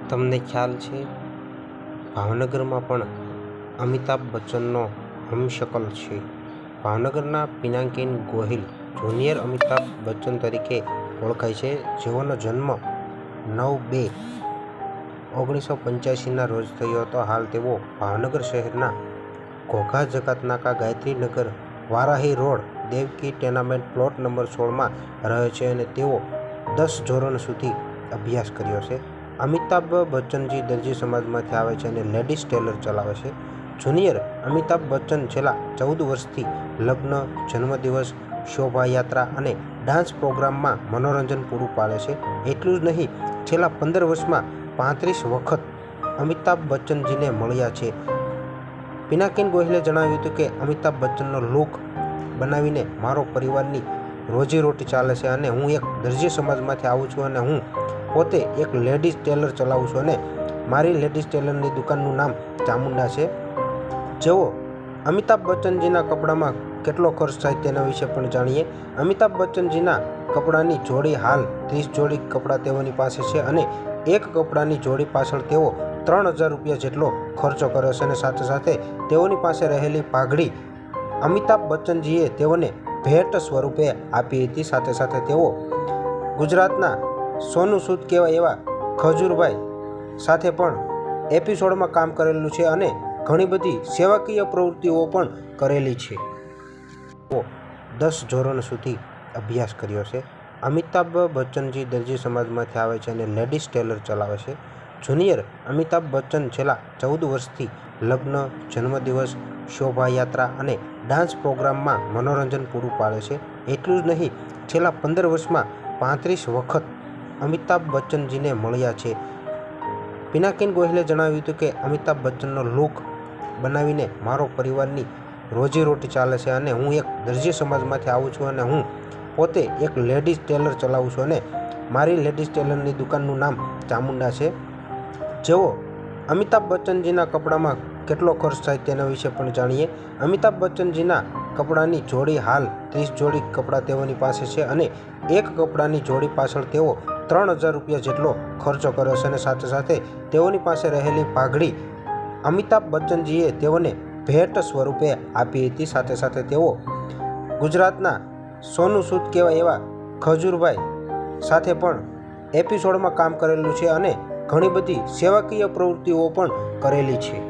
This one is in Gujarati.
તમને ખ્યાલ છે, ભાવનગરમાં પણ અમિતાભ બચ્ચનનો હમશકલ છે. ભાવનગરના પિનાકીન ગોહિલ જુનિયર અમિતાભ બચ્ચન તરીકે ઓળખાય છે, જેઓનો જન્મ 9/2/1985ના રોજ થયો હતો. હાલ તેઓ ભાવનગર શહેરના Ghogha Jakatnaka Gayatrinagar Varahi road Devki tenement plot number 16માં રહે છે અને તેઓ 10 ધોરણ સુધી અભ્યાસ કર્યો છે. અમિતાભ બચ્ચનજી દરજી સમાજમાંથી આવે છે અને લેડીઝ ટેલર ચલાવે છે. જુનિયર અમિતાભ બચ્ચન છેલ્લા 14 વર્ષથી લગ્ન, જન્મદિવસ, શોભાયાત્રા અને ડાન્સ પ્રોગ્રામમાં મનોરંજન પૂરું પાડે છે. એટલું જ નહીં, છેલ્લા 15 વર્ષમાં 35 વખત અમિતાભ બચ્ચનજીને મળ્યા છે. પિનાકીન ગોહિલે જણાવ્યું હતું કે અમિતાભ બચ્ચનનો લુક બનાવીને મારો પરિવારની રોજીરોટી ચાલે છે અને હું એક દરજી સમાજમાંથી આવું છું અને હું પોતે એક લેડીઝ ટેલર ચલાવું છું અને મારી લેડીઝ ટેલરની દુકાનનું નામ ચામુંડા છે. જેઓ અમિતાભ બચ્ચનજીના કપડામાં કેટલો ખર્ચ થાય તેના વિશે પણ જાણીએ. અમિતાભ બચ્ચનજીના કપડાની જોડી હાલ 30 જોડી કપડાં તેઓની પાસે છે અને એક કપડાની જોડી પાછળ તેઓ 3000 રૂપિયા જેટલો ખર્ચો કરે છે અને સાથે સાથે તેઓની પાસે રહેલી પાઘડી અમિતાભ બચ્ચનજીએ તેઓને ભેટ સ્વરૂપે આપી હતી. સાથે સાથે તેઓ ગુજરાતના સોનું સૂદ કહેવાય એવા ખજૂરભાઈ સાથે પણ એપિસોડમાં કામ કરેલું છે અને ઘણી બધી સેવાકીય પ્રવૃત્તિઓ પણ કરેલી છે. તેઓ 10 ધોરણ સુધી અભ્યાસ કર્યો છે. અમિતાભ બચ્ચનજી દરજી સમાજમાંથી આવે છે અને લેડીઝ ટેલર ચલાવે છે. જુનિયર અમિતાભ બચ્ચન છેલ્લા 14 વર્ષથી લગ્ન, જન્મદિવસ, શોભાયાત્રા અને ડાન્સ પ્રોગ્રામમાં મનોરંજન પૂરું પાડે છે. એટલું જ નહીં, છેલ્લા 15 વર્ષમાં 35 વખત અમિતાભ બચ્ચનજીને મળ્યા છે. પિનાકીન ગોહિલે જણાવ્યું હતું કે અમિતાભ બચ્ચનનો લુક બનાવીને મારો પરિવારની રોજીરોટી ચાલે છે અને હું એક દરજી સમાજમાંથી આવું છું અને હું પોતે એક લેડીઝ ટેલર ચલાવું છું અને મારી લેડીઝ ટેલરની દુકાનનું નામ ચામુંડા છે. જેઓ અમિતાભ બચ્ચનજીના કપડામાં કેટલો ખર્ચ થાય તેના વિશે પણ જાણીએ. અમિતાભ બચ્ચનજીના કપડાની જોડી હાલ 30 જોડી કપડાં તેઓની પાસે છે અને એક કપડાની જોડી પાછળ તેઓ 3000 રૂપિયા જેટલો ખર્ચો કરે છે અને સાથે સાથે તેઓની પાસે રહેલી પાઘડી અમિતાભ બચ્ચનજીએ તેઓને ભેટ સ્વરૂપે આપી હતી. સાથે સાથે તેઓ ગુજરાતના સોનું સૂદ કહેવાય એવા ખજૂરભાઈ સાથે પણ એપિસોડમાં કામ કરેલું છે અને ઘણી બધી સેવાકીય પ્રવૃત્તિઓ પણ કરેલી છે.